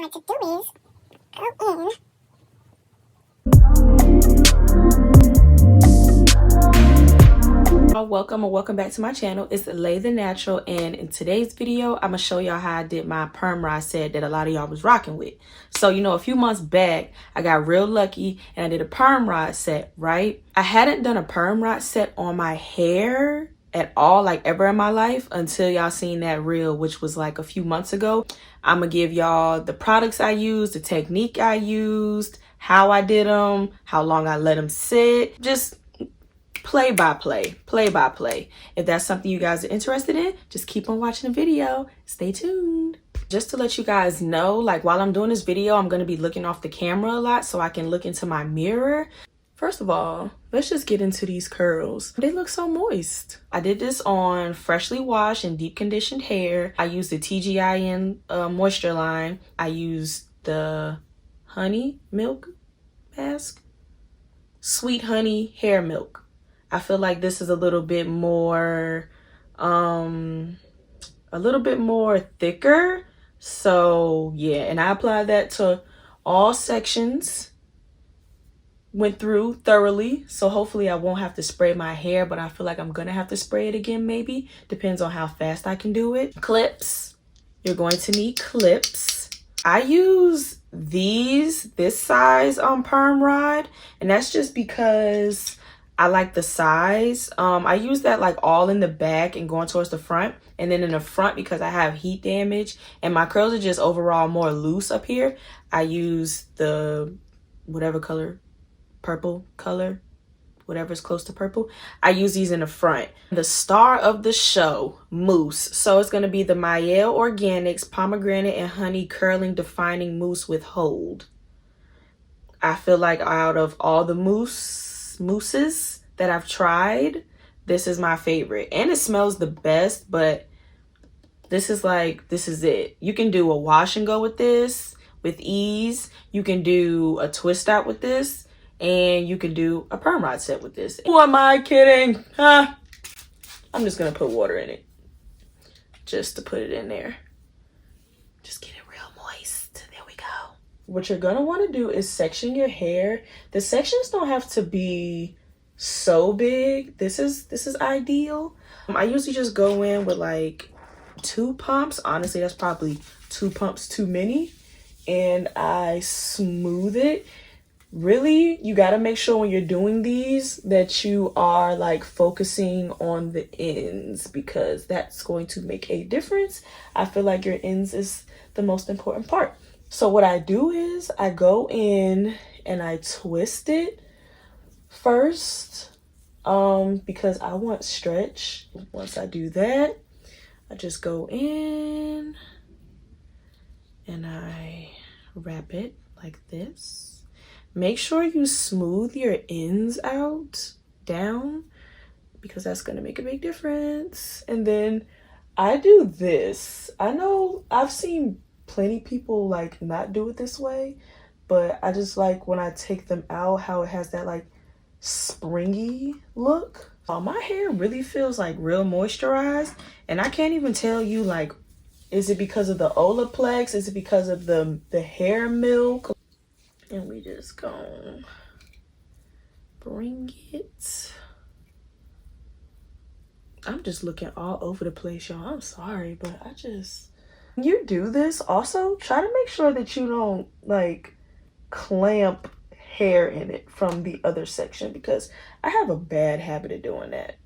like to do is go in. Welcome or welcome back to my channel. It's Lay the Natural, and in today's video I'm gonna show y'all how I did my perm rod set that a lot of y'all was rocking with. So a few months back I got real lucky and I did a perm rod set, right? I hadn't done a perm rod set on my hair at all, like ever in my life, until y'all seen that reel, which was like a few months ago. I'm gonna give y'all the products I used, the technique I used, how I did them, how long I let them sit, just play by play. If that's something you guys are interested in, just keep on watching the video. Stay tuned. Just to let you guys know, like while I'm doing this video, I'm going to be looking off the camera a lot so I can look into my mirror. First of all, let's just get into these curls. They look so moist. I did this on freshly washed and deep conditioned hair. I used the TGIN moisture line. I used the honey milk mask, sweet honey hair milk. I feel like this is a little bit more thicker. So yeah, and I applied that to all sections, went through thoroughly. So hopefully I won't have to spray my hair, but I feel like I'm gonna have to spray it again, maybe. Depends on how fast I can do it. Clips, you're going to need clips. I use this size on perm rod, and that's just because I like the size. I use that like all in the back and going towards the front, and then in the front, because I have heat damage and my curls are just overall more loose up here, I use the whatever color, purple color, whatever's close to purple. I use these in the front. The star of the show, mousse. So it's going to be the Mielle Organics pomegranate and honey curling defining mousse with hold. I feel like out of all the mousses that I've tried, this is my favorite, and it smells the best. But this is it. You can do a wash and go with this with ease. You can do a twist out with this, and you can do a perm rod set with this. Who am I kidding? Huh? I'm just gonna put water in it just to put it in there. Just get it real moist. There we go. What you're gonna want to do is section your hair. The sections don't have to be so big. This is ideal. I usually just go in with like 2 pumps. Honestly, that's probably 2 pumps too many, and I smooth it. Really, you got to make sure when you're doing these that you are like focusing on the ends, because that's going to make a difference. I feel like your ends is the most important part. So what I do is I go in and I twist it first, because I want stretch. Once I do that, I just go in and I wrap it like this. Make sure you smooth your ends out down, because that's going to make a big difference. And then I do this. I know I've seen plenty people like not do it this way, but I just like when I take them out how it has that like springy look. My hair really feels like real moisturized, and I can't even tell you, like, is it because of the Olaplex? Is it because of the hair milk? And we just gonna bring it. I'm just looking all over the place, y'all. I'm sorry, but when you do this, also try to make sure that you don't like clamp hair in it from the other section, because I have a bad habit of doing that.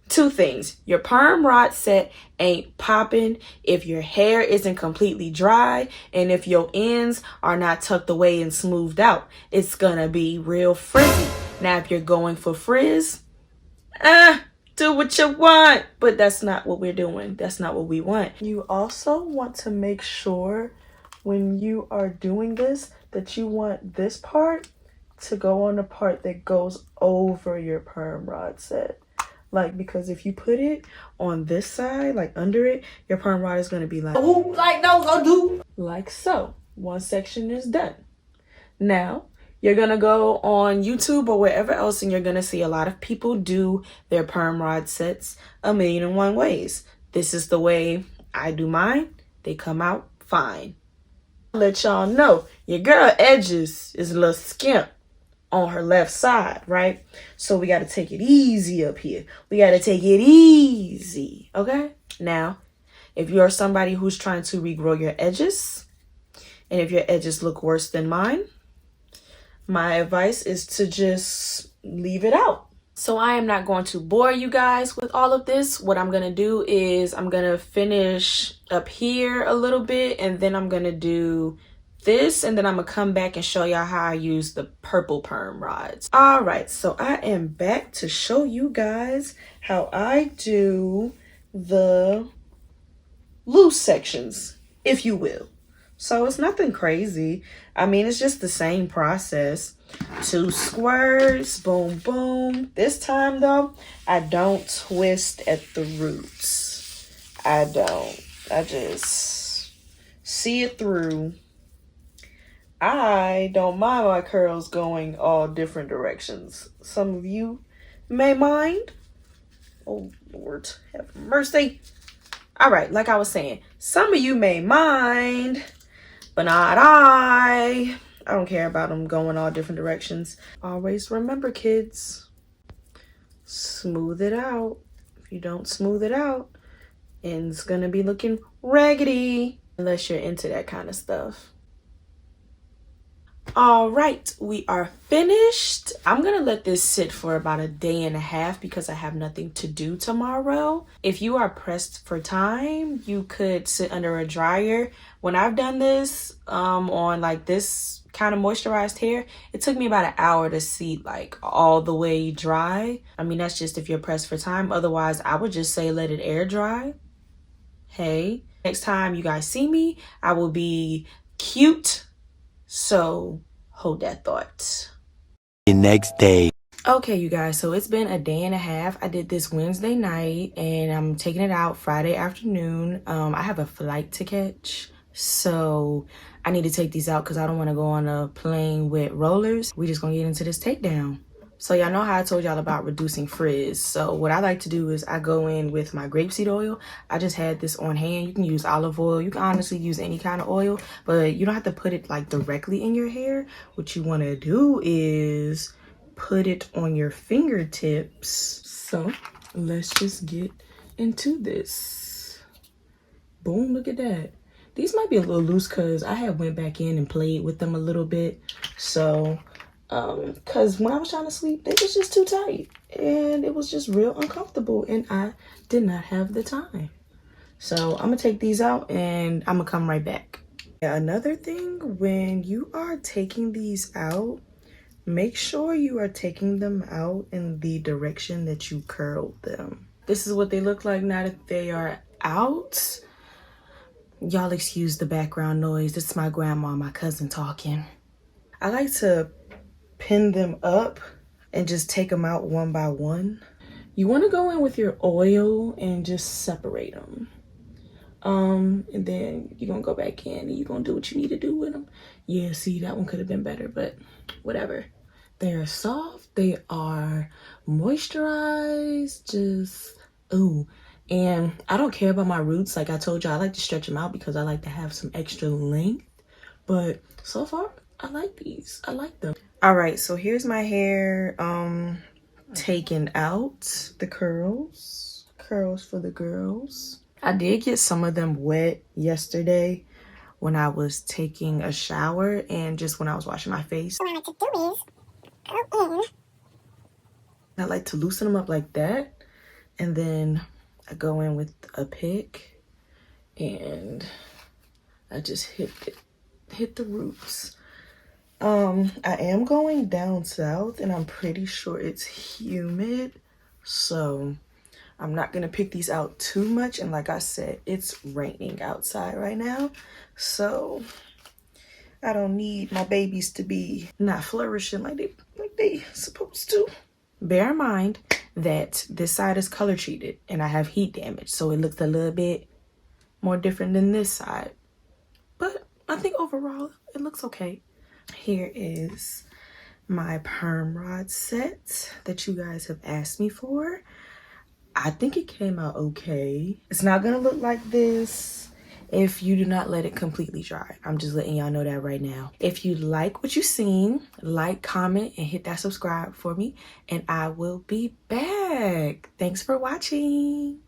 2 things. Your perm rod set ain't popping if your hair isn't completely dry, and if your ends are not tucked away and smoothed out. It's gonna be real frizzy. Now, if you're going for frizz, do what you want, but that's not what we're doing. That's not what we want. You also want to make sure when you are doing this that you want this part to go on the part that goes over your perm rod set. Like, because if you put it on this side, like under it, your perm rod is going to be like, oh, like, no, go do. Like so. One section is done. Now, you're going to go on YouTube or wherever else, and you're going to see a lot of people do their perm rod sets 1,000,001 ways. This is the way I do mine. They come out fine. Let y'all know your girl edges is a little skimp on her left side, right? So we got to take it easy up here. We got to take it easy, okay? Now, if you're somebody who's trying to regrow your edges, and if your edges look worse than mine, my advice is to just leave it out. So I am not going to bore you guys with all of this. What I'm going to do is I'm going to finish up here a little bit, and then I'm going to do this, and then I'm gonna come back and show y'all how I use the purple perm rods. All right, so I am back to show you guys how I do the loose sections, if you will. So it's nothing crazy. I mean, it's just the same process. 2 squirts, boom, boom. This time though, I don't twist at the roots. I don't. I just see it through. I don't mind my curls going all different directions. Some of you may mind. Oh, Lord, have mercy. All right, like I was saying, some of you may mind, but not I. I don't care about them going all different directions. Always remember, kids, smooth it out. If you don't smooth it out, it's going to be looking raggedy, unless you're into that kind of stuff. All right, we are finished. I'm gonna let this sit for about a day and a half because I have nothing to do tomorrow. If you are pressed for time, you could sit under a dryer. When I've done this on like this kind of moisturized hair, it took me about an hour to see like all the way dry. I mean, that's just if you're pressed for time. Otherwise, I would just say let it air dry. Hey, next time you guys see me, I will be cute. So hold that thought. The next day. Okay, you guys, so it's been a day and a half. I did this Wednesday night and I'm taking it out Friday afternoon. I have a flight to catch, so I need to take these out because I don't want to go on a plane with rollers. We just gonna get into this takedown. So y'all know how I told y'all about reducing frizz. So what I like to do is I go in with my grapeseed oil. I just had this on hand. You can use olive oil. You can honestly use any kind of oil, but you don't have to put it like directly in your hair. What you want to do is put it on your fingertips. So let's just get into this. Boom, look at that. These might be a little loose because I had went back in and played with them a little bit. So because when I was trying to sleep, they was just too tight and it was just real uncomfortable and I did not have the time. So I'm gonna take these out and I'm gonna come right back. Another thing, when you are taking these out, make sure you are taking them out in the direction that you curled them. This is what they look like now that they are out. Y'all excuse the background noise. This is my grandma, my cousin talking. I like to pin them up and just take them out one by one. You want to go in with your oil and just separate them. And then you're gonna go back in and you're gonna do what you need to do with them. Yeah, see, that one could have been better, but whatever. They are soft, they are moisturized, just ooh. And I don't care about my roots. Like I told you, I like to stretch them out because I like to have some extra length. But so far, I like these. I like them. All right, so here's my hair taken out. The curls for the girls. I did get some of them wet yesterday when I was taking a shower and just when I was washing my face. What I like to do is go in. I like to loosen them up like that, and then I go in with a pick and I just hit the roots. I am going down south and I'm pretty sure it's humid, so I'm not gonna pick these out too much. And like I said, it's raining outside right now, so I don't need my babies to be not flourishing like they supposed to. Bear in mind that this side is color treated and I have heat damage, so it looks a little bit more different than this side, but I think overall it looks okay. Here is my perm rod set that you guys have asked me for. I think it came out okay. It's not gonna look like this if you do not let it completely dry. I'm just letting y'all know that right now. If you like what you've seen, like, comment, and hit that subscribe for me, and I will be back. Thanks for watching.